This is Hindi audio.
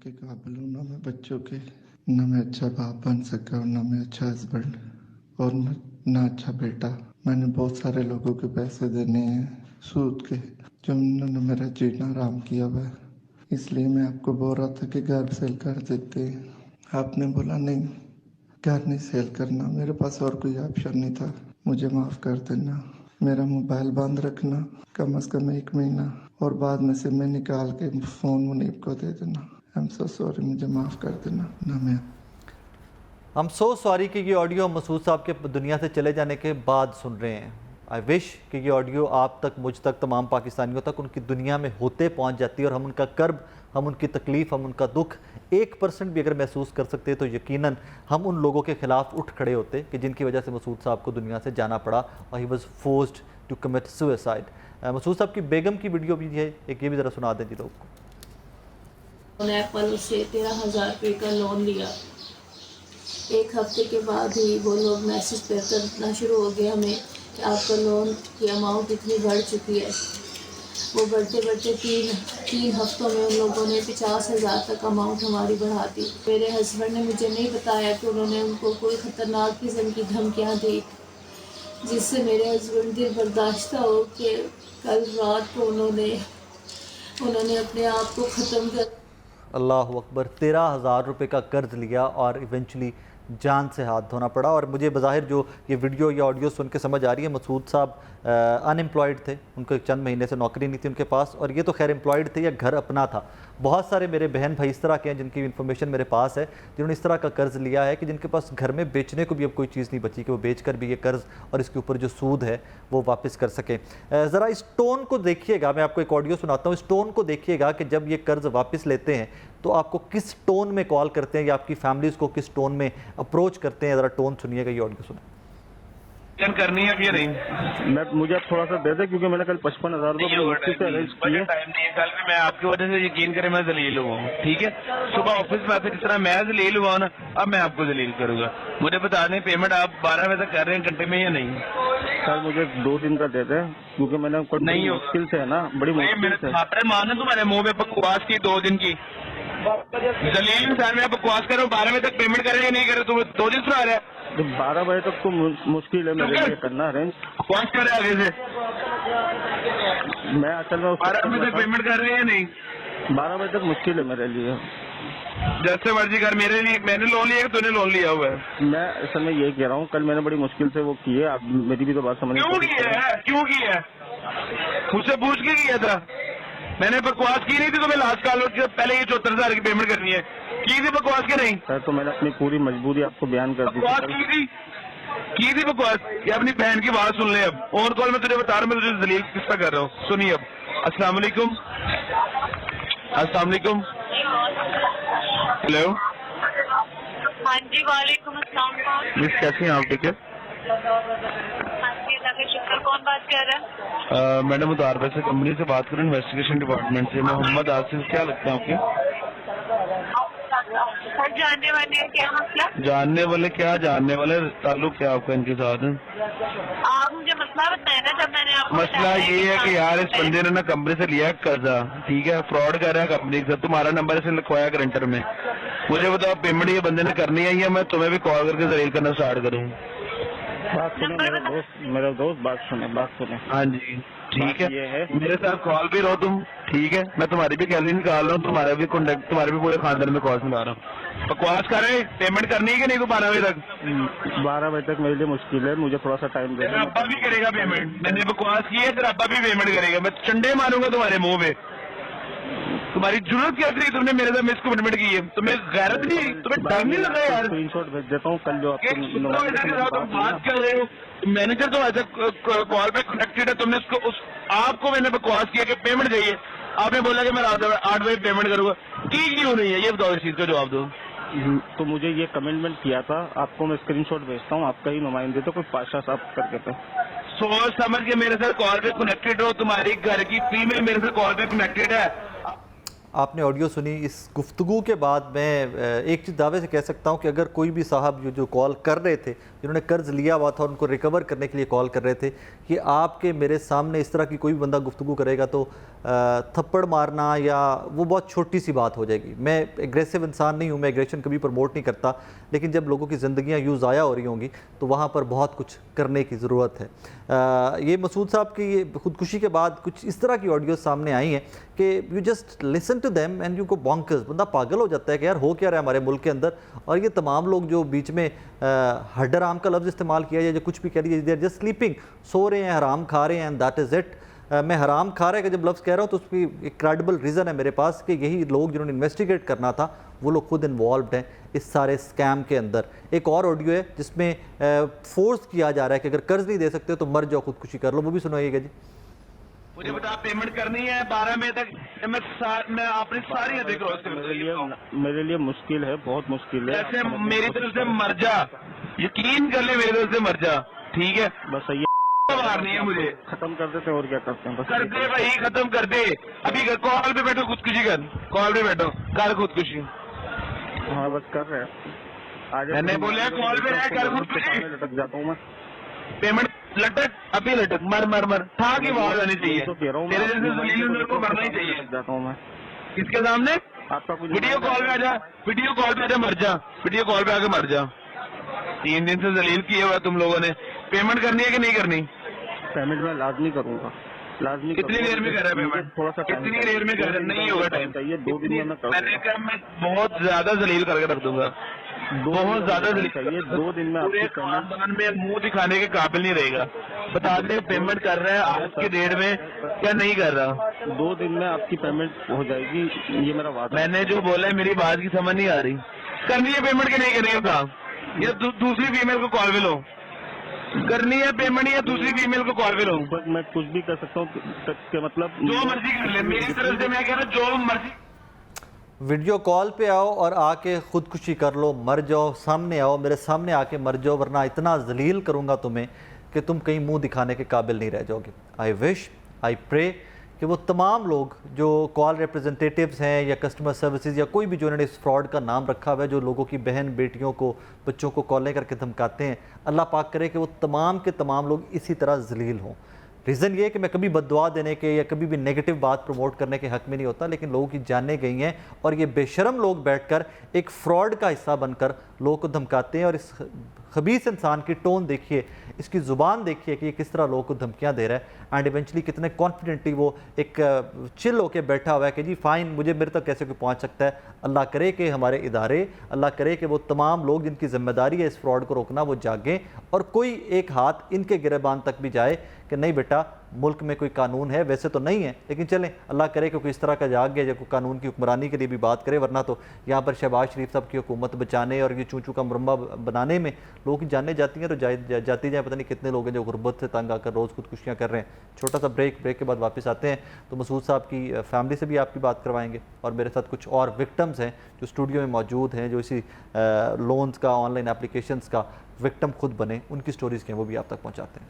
के काबिल हूँ, ना मैं बच्चों के, ना मैं अच्छा बाप बन सका हूँ, ना मैं अच्छा हस्बैंड और ना अच्छा बेटा। मैंने बहुत सारे लोगों के पैसे देने हैं सूद के, जो उन्होंने मेरा जीना हराम किया हुआ है। इसलिए मैं आपको बोल रहा था कि घर सेल कर देते हैं। आपने बोला नहीं, घर नहीं सेल करना। मेरे पास और कोई ऑप्शन नहीं था। मुझे माफ़ कर देना। मेरा मोबाइल बंद रखना कम से कम 1 महीना, और बाद में से मैं निकाल के फ़ोन मुनीब को दे देना। आई एम सो सॉरी, मुझे माफ़ कर देना ना। मैं हम सो सॉरी कि ये ऑडियो मसूद साहब के दुनिया से चले जाने के बाद सुन रहे हैं। आई विश कि ये ऑडियो आप तक, मुझ तक, तमाम पाकिस्तानियों तक उनकी दुनिया में होते पहुंच जाती है और हम उनका कर्ब, हम उनकी तकलीफ़, हम उनका दुख 1% भी अगर महसूस कर सकते तो यकीनन हम उन लोगों के ख़िलाफ़ उठ खड़े होते कि जिनकी वजह से मसूद साहब को दुनिया से जाना पड़ा और he was forced to commit suicide. Masood साहब की बेगम की वीडियो भी है, एक ये भी ज़रा सुना दें जी लोग को। एप्पल से 13,000 रुपये का लोन लिया। एक हफ्ते के बाद ही वो लोग मैसेज करना शुरू हो गए हमें कि आपका लोन की अमाउंट इतनी बढ़ चुकी है। वो बढ़ते बढ़ते तीन हफ्तों में उन लोगों ने 50,000 तक अमाउंट हमारी बढ़ा दी। मेरे हस्बैंड ने मुझे नहीं बताया कि उन्होंने उनको कोई ख़तरनाक किस्म की धमकियाँ दी, जिससे मेरे हस्बैंड दिल बर्दाश्त हो कि कल रात को उन्होंने अपने आप को ख़त्म कर। अल्लाह अकबर, 13,000 रुपये का कर्ज लिया और इवेंचुअली जान से हाथ धोना पड़ा। और मुझे बज़ाहिर जो ये वीडियो या ऑडियो सुन के समझ आ रही है, मसूद साहब अनएम्प्लॉयड थे, उनको चंद महीने से नौकरी नहीं थी उनके पास, और ये तो खैर एम्प्लॉयड थे या घर अपना था। बहुत सारे मेरे बहन भाई इस तरह के हैं जिनकी इन्फॉर्मेशन मेरे पास है, जिन्होंने इस तरह का कर्ज़ लिया है कि जिनके पास घर में बेचने को भी अब कोई चीज़ नहीं बची कि वो बेच कर भी ये कर्ज़ और इसके ऊपर जो सूद है वो वापस कर सकें। ज़रा इस टोन को देखिएगा, मैं आपको एक ऑडियो सुनाता हूँ, इस टोन को देखिएगा कि जब ये कर्ज़ वापस लेते हैं तो आपको किस टोन में कॉल करते हैं या आपकी फैमिलीज़ को किस टोन में अप्रोच करते हैं। ज़रा टोन सुनिएगा, ये ऑडियो सुनिए। करनी है कि नहीं? मुझे आप थोड़ा सा दे दे, क्योंकि मैंने कल 55,000 रुपये मुश्किल से अरेंज किए। टाइम नहीं है, कल भी मैं आपकी वजह से यकीन करें मैं जलील हुआ हूँ, ठीक है। सुबह ऑफिस में आते जिस तरह मैं जलील हुआ ना, अब मैं आपको जलील करूंगा। मुझे बता दें पेमेंट आप 12 बजे तक कर रहे हैं घंटे में या नहीं? सर मुझे 2 दिन का दे दे, क्योंकि मैंने नहीं मुश्किल से है ना, बड़ी मुश्किल से। छात्र माने तुम्हारे मुँह पे बकवास की 2 दिन की जलील सर, मैं बकवास कर रहा हूँ। 12 बजे तक पेमेंट करे या नहीं करे? तुम 2 दिन सुना रहे हैं। 12 बजे तक तो मुश्किल है मेरे लिए करना अरेंज। कौन करे आगे से? मैं असल में 12 बजे तक पेमेंट कर रहे हैं या नहीं? 12 बजे तक मुश्किल है मेरे लिए। जैसे मर्जी कर। मेरे लिए मैंने लोन लिया, तूने लोन लिया हुआ है। मैं असल में यही कह रहा हूँ, कल मैंने बड़ी मुश्किल से वो किए। आप मेरी भी तो बात समझ। क्यों किया है? क्यों किया है? मुझसे पूछ के किया था। मैंने बकवास की नहीं थी तुम्हें लास्ट कॉल पहले ये 74,000 की पेमेंट करनी है की थी बकवास के नहीं? सर तो मैंने अपनी पूरी मजबूरी आपको बयान कर दी। बकवास की थी बकवास। ये अपनी बहन की बात सुन ले। अब ऑन कॉल में तुझे बता रहा हूँ, मैं तुझे दलील किस्सा कर रहा हूँ। सुनिए अब। अस्सलाम वालेकुम। अस्सलाम वालेकुम। हेलो। हाँ जी, वालेकुम अस्सलाम। मिस कैसी हैं आप? ठीक है। हाँ जी, अल्लाह का शुक्र। कौन बात कर रहा है? मैडम उतार वैसे कंपनी से बात करूँ, इन्वेस्टिगेशन डिपार्टमेंट से। मोहम्मद आसिफ, क्या लगता है आपके? सर जानने वाले हैं क्या मसला? जानने वाले क्या? जानने वाले ताल्लुक क्या आपका इनके साथ? आप मुझे मसला बताए ना। जब मैंने आपको मसला ये है कि यार इस बंदे ने ना कंपनी से लिया कर्जा, ठीक है, फ्रॉड कर रहा है कंपनी के साथ। तुम्हारा नंबर इसे लिखवाया ग्रंटर में। मुझे बताओ पेमेंट ये बंदे ने करनी है या मैं तुम्हें भी कॉल करके जलील करना स्टार्ट करूँ? बात सुने मेरा दोस्त बात सुने। हाँ जी ठीक है। ये है मेरे साथ कॉल भी रहो तुम, ठीक है। मैं तुम्हारी भी गैलरी निकाल रहा हूँ, तुम्हारा भी कॉन्टेक्ट, तुम्हारे भी पूरे खानदान में कॉल सुना रहा हूँ। बकवास कर रहे, पेमेंट करनी है कि नहीं? तो 12 बजे तक। 12 बजे तक मेरे लिए मुश्किल है, मुझे थोड़ा सा टाइम दे। तेरा अब्बा भी करेगा पेमेंट। मैंने बकवास की है, तेरा अब्बा भी पेमेंट करेगा। मैं चंडे मारूंगा तुम्हारे मुंह पे। तुम्हारी जरूरत क्या थी? तुमने मेरे साथ मिसकमिटमेंट की है। तुम्हें गैरत नहीं, तुम्हें डर नहीं लगा यार? स्क्रीनशॉट भेज देता हूँ कल जो बात कर रहे हो। मैनेजर तो ऐसा कॉल पे कनेक्टेड है। तुमने उसको आपको मैंने बकवास किया कि पेमेंट चाहिए, आपने बोला कि मैं रात 8 बजे पेमेंट करूंगा। की क्यों नहीं है? ये बताओ, इस चीज का जवाब दो। तो मुझे ये कमिटमेंट किया था, आपको मैं स्क्रीनशॉट भेजता हूँ, आपका ही नुमाइंदे तो कोई पाशा साहब करके थे। सोच समझ के मेरे साथ कॉल पे कनेक्टेड हो। तुम्हारी घर की फीमेल मेरे साथ कॉल पे कनेक्टेड है। आपने ऑडियो सुनी। इस गुफ्तगू के बाद मैं एक चीज़ दावे से कह सकता हूँ कि अगर कोई भी साहब जो कॉल कर रहे थे, जिन्होंने कर्ज़ लिया हुआ था, उनको रिकवर करने के लिए कॉल कर रहे थे, कि आपके मेरे सामने इस तरह की कोई भी बंदा गुफ्तगू करेगा तो थप्पड़ मारना या वो बहुत छोटी सी बात हो जाएगी। मैं एग्रेसिव इंसान नहीं हूँ, मैं एग्रेशन कभी प्रमोट नहीं करता, लेकिन जब लोगों की ज़िंदगियाँ यूँ ज़ाया हो रही होंगी तो वहाँ पर बहुत कुछ करने की ज़रूरत है। ये मसूद साहब की ये खुदकुशी के बाद कुछ इस तरह की ऑडियो सामने आई हैं कि you just listen to them and you go bonkers, बंदा पागल हो जाता है कि यार हो क्या रहा है हमारे मुल्क के अंदर। और ये तमाम लोग जो बीच में हराम का लफ्ज़ इस्तेमाल किया या जो कुछ भी कह रही है, दे आर जस्ट स्लीपिंग, सो रहे हैं, हराम खा रहे हैं एंड दैट इज़ इट। मैं हराम खा रहा है कि जब लफ्ज़ कह रहा हूँ तो उसकी एक क्रेडिबल रीज़न है मेरे पास कि यही लोग जिन्होंने इन्वेस्टिगेट करना था वो लोग खुद इन्वॉल्व्ड हैं इस सारे स्कैम के अंदर। एक और ऑडियो है जिसमें फोर्स किया जा रहा है कि अगर कर्ज नहीं दे सकते हो तो मर जाओ, खुदकुशी कर लो, वो भी सुनाइएगा जी। मुझे बता, पेमेंट करनी है 12 मई तक, मैं अपनी सारी हदें क्रॉस कर मेरे लिए मुश्किल है, बहुत मुश्किल है। ऐसे मेरी तरफ से मर जा, यकीन कर ले, मेरी तरफ से मर जा, ठीक है? बस ये मारनी है मुझे, खत्म कर देते हैं और क्या करते हैं, बस कर दे भाई, खत्म कर दे। अभी कॉल पे बैठो, खुदकुशी कर, कॉल पे बैठो, कर खुदकुशी। हाँ बस कर रहे हैं। मैंने बोला कॉल पे रह, कर खुदकुशी। लटक जाता हूँ मैं, पेमेंट लटक, अभी लटक, मर मर मर, था की आवाज आनी चाहिए, तो कह रहा हूँ तेरे जैसे जलील को मरना ही चाहिए। लटक जाता हूँ मैं। किसके सामने? आपका कुछ वीडियो कॉल पे आजा, वीडियो कॉल पे आजा, मर जा, वीडियो कॉल पे आके मर जा। 3 दिन से जलील किया हुआ तुम लोगों ने। पेमेंट करनी है कि नहीं करनी? पेमेंट मैं लाजमी करूँगा, लाजमी। कितनी देर में कर रहा है पेमेंट? थोड़ा सा कितनी देर में कर रहा है? नहीं होगा टाइम चाहिए, 2 दिन में मैं कर मैंने कहा मैं बहुत ज्यादा जलील करके रख दूंगा, बहुत ज्यादा जलील चाहिए। 2 दिन में पूरे आपकी पेमेंट, खानदान में मुंह दिखाने के काबिल नहीं रहेगा। बता दे पेमेंट कर रहा है आज की डेट में क्या नहीं कर रहा। 2 दिन में आपकी पेमेंट हो जाएगी, ये मेरा वादा। मैंने जो बोला है मेरी बात की समझ नहीं आ रही। करनी है पेमेंट की नहीं करनी है? था या दूसरी फीमेल को कॉल पे लो, करनी है पेमेंट या दूसरी फीमेल को कॉल पे लो? मैं कुछ भी कर सकता हूँ कि मतलब जो मर्जी कर ले, मेरी तरफ से मैं कह रहा हूँ जो मर्जी। वीडियो कॉल पे आओ और आके खुदकुशी कर लो, मर जाओ, सामने आओ, मेरे सामने आके मर जाओ, वरना इतना जलील करूँगा तुम्हें कि तुम कहीं मुंह दिखाने के काबिल नहीं रह जाओगे। आई विश, आई प्रे कि वो तमाम लोग जो कॉल रिप्रेजेंटेटिव्स हैं या कस्टमर सर्विसेज या कोई भी जो उन्होंने इस फ्रॉड का नाम रखा हुआ है, जो लोगों की बहन बेटियों को, बच्चों को कॉलें करके धमकाते हैं, अल्लाह पाक करे कि वो तमाम के तमाम लोग इसी तरह जलील हों। रीज़न ये है कि मैं कभी बददुआ देने के या कभी भी नेगेटिव बात प्रमोट करने के हक़ में नहीं होता, लेकिन लोगों की जानें गई हैं और ये बेशरम लोग बैठकर एक फ़्रॉड का हिस्सा बनकर लोगों को धमकाते हैं। और इस खबीस इंसान की टोन देखिए, इसकी ज़ुबान देखिए कि ये किस तरह लोगों को धमकियां दे रहा है एंड इवेंचुअली कितने कॉन्फिडेंटली वो एक चिल होकर बैठा हुआ है कि जी फ़ाइन, मुझे मेरे तक कैसे कोई पहुंच सकता है। अल्लाह करे कि हमारे इदारे, अल्लाह करे कि वो तमाम लोग जिनकी ज़िम्मेदारी है इस फ्रॉड को रोकना, वो जागें और कोई एक हाथ इनके गिरबान तक भी जाए कि नहीं बेटा, मुल्क में कोई कानून है, वैसे तो नहीं है लेकिन चलें, अल्लाह करे कि कोई इस तरह का जाग गया जो कोई कानून की हुक्मरानी के लिए भी बात करे। वरना तो यहाँ पर शहबाज शरीफ साहब की हुकूमत बचाने और ये चूचू का मुरम्बा बनाने में लोगों की जानें जाती हैं तो जाती जाए। पता नहीं कितने लोग हैं जो गुर्बत से तंग आकर रोज़ खुदकुशियाँ कर रहे हैं। छोटा सा ब्रेक के बाद वापस आते हैं तो मसूद साहब की फैमिली से भी आपकी बात करवाएंगे और मेरे साथ कुछ और विक्टम्स हैं जो स्टूडियो में मौजूद हैं, जो इसी लोन्स का, ऑनलाइन एप्लीकेशंस का विक्टम खुद बने, उनकी स्टोरीज़ के हैं वो भी आप तक पहुँचाते हैं।